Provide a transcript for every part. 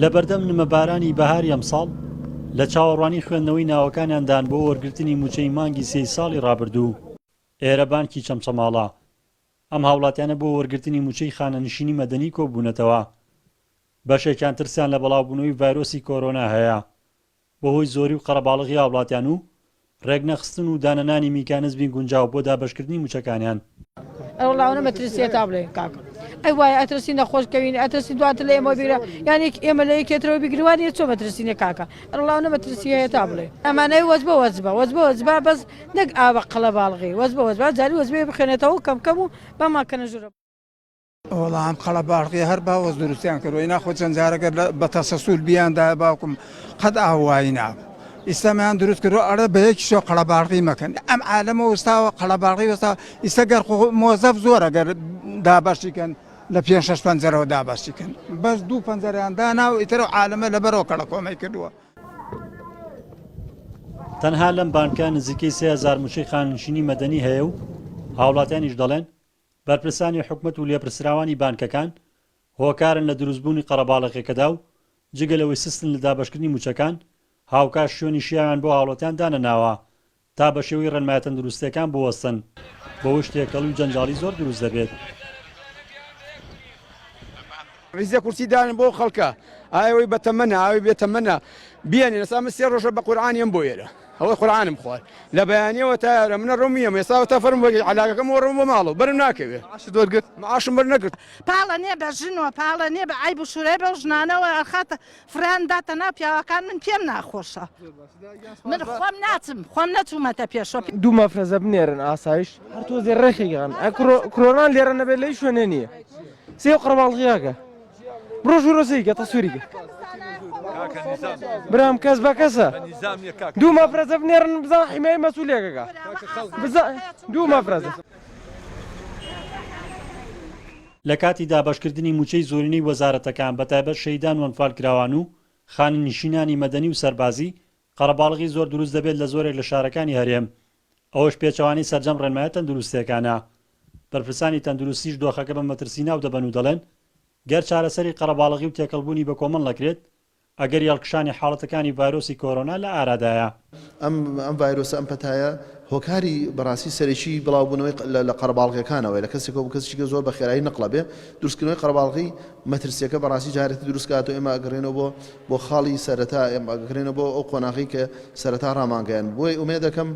لە بەردەم نمەبارانی بەهاری ئەمساڵ لە چاوەڕوانی خوێندنەوەی ناوەکانیاندان بۆ وەرگرتنی موچەی مانگی سێی ساڵی ڕابردوو ئێرە بانکی چەمچەماڵە ئەم هاوڵاتیانە بۆ وەرگرتنی موچەی خانەنشینی مەدەنی کۆبوونەتەوە بەشێکیان ترسیان لە بەڵاوبوونەوەی ڤایرۆسی کۆرۆنا هەیە بەهۆی زۆری و قەرەباڵغی هاوڵاتیان و ڕێگنەخستن و دانەنانی میکانزمی گونجاو بۆ دابەشکردنی موچەکانیان ئەوڵاوانە مەترسیە تا بڵێ کاک ئەی وایە ئەترسی نەخۆشکەوین ئەترسی دواتر لە ئێمە بیرە یانی ئێمە لە یەکێترەوە بیگروانی چۆ مەترسینە کاکە ئەوڵاوانە مەترسیە هەیە تا بڵێ ئەمانەی وەزبە بەس نەک ئاوە قەڵە باڵغی وەزبە جاری وەزبێ بخێنێتەوە کەم و بەماکەنە ژورە وەڵام قەڵە باڵغی هەر باوەز دروستیان کردووە ناخۆ چەند جارەکە بە تەسەسول بیاندا باوکم قەت ئاوایی ناب ئیسلامیان دروست کردو ئەرە بە یەکیشۆ قەڵە باڵغی مەکەن ئەم عالەمە وەستاوە قەڵە باڵغی وەستا ئیستا گەر مۆزەف زۆرە گەر دابەشیکەن لە 5-6 پەنجەرەوە دابەشیکەن بەس 2 پەنجەریان دانا و ئیتر عالەمە لەبەرەوە کەڵە کۆمەی کردووە تەنها لەم بانکە نزیکەی 3000 موچەی خانشینی مەدەنی هەیە و هاوڵاتیانیش دەڵێن بەرپرسانی حکومەت و لێپرسراوانی بانکەکان هۆکارن لە دروستبوونی قەرەباڵغێکەدا و جگە لەوەی سستن لە دابەشکردنی موچەکان هاوکاش شوێنی شیاویان بۆ هاوڵاتیان دانەناوە تا بە شێوەی ڕێنمایە تەندروستیەکان بوەستن بەوەی شتێکەڵ و جەنجاڵی زۆر دروست دەبێت ریزە کورسی دانن بۆ خەڵکە ئاوی بەتەمەنە ئاوی بێتەمەنە بیانی لەسامە 3 ڕۆژە بە قورعانیان بۆ ئێرە ئەوەی قورعانم خوارد لە بەیانیەوە تا یارە منە ڕۆمیەم ێستا تا فەرم وەگەی علاقەکەم وەڕۆم بۆ ماڵەوە بەرم ناکەوێت وەرگرت معاشم بەر نەگرت پاڵە نییە بە ژنەوە پاڵە نییە بە ئایب و شوورێ بە ژنانەوە ئەخاتە فران داتە ناو پیاوەکان من پێم ناخۆشە من خۆم نەچوومەتە پێشۆ دوو مەفرەزە بنێرن ئاسایش هەر تۆزێ ڕێخیگەن کۆرۆنان لێرە نەبێت لەی شوێنە نییە سێ قەرەباڵغیاکە بڕۆ ژوورۆسەیکە تەسووریکە برام کەس بە کەسە دوو مەفرەزە بنێرن بزان حیمای مەسوولێکەکە دوو مەفرەزە لە کاتی دابەشکردنی موچەی زۆرینەی وەزارەتەکان بەتایبەت شەیدان و ئەنفالکراوان و خاننشینانی مەدەنی و سەربازی قەرەباڵغی زۆر دروست دەبێت لە زۆرێک لە شارەکانی هەرێم ئەوەش پێچەوانی سەرجەم ڕێنمایە تەندروستیەکانە بەرپرسانی تەندروستیش دۆخەکە بە مەترسی ناو دەبەن و دەڵێن گەر چارەسەری قەرەباڵغی و تێکەڵبوونی بە کۆمەڵ نەکرێت ئەگەر یاڵکشانی حاڵەتەکانی ڤایرۆسی کۆرۆنا لە ئارادایە ئەم ڤایرۆسە ئەم پەتایە هۆکاری بەڕاستی سەرێکی بڵاوبوونەوەی لە قەرەباڵغیەکانەوە لە کەسێک بۆ کەسێکی زۆر بە خێرایی نەقڵەبێ دروستکردنەوەی قەرەباڵغی مەترسیەکە بەڕاستی جارێتی دروستکاتەوە ئێمە ئەگەڕێنەوە بۆ خاڵی سەرەتا ئێمە ئەگەڕێنەوە بۆ ئەو قۆناغی کە سەرەتا ڕامانگەیان بۆی ئومێد دەکەم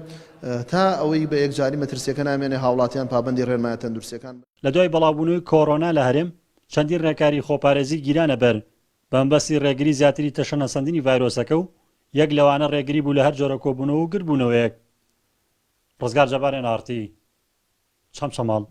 تا ئەوەی بە یەکجاری مەترسیەکە نامێنێ هاوڵاتیان پابەندی ڕێنمایە تەندروستیەکان لە دوای بەڵاوبوونەوەی کۆرۆنا لە هەرێم چەندین ڕێکاری خۆپارێزی گیرانە بەر بەمبەستی ڕێگری زیاتری تەشەنەسەندنی ڤایرۆسەکە و یەک لەوانە ڕێگری بوو لە هەر جۆرە کۆبوونەوە و گربوونەوەیەک ڕزگار جەبارێن ئارتی چەمچەماڵ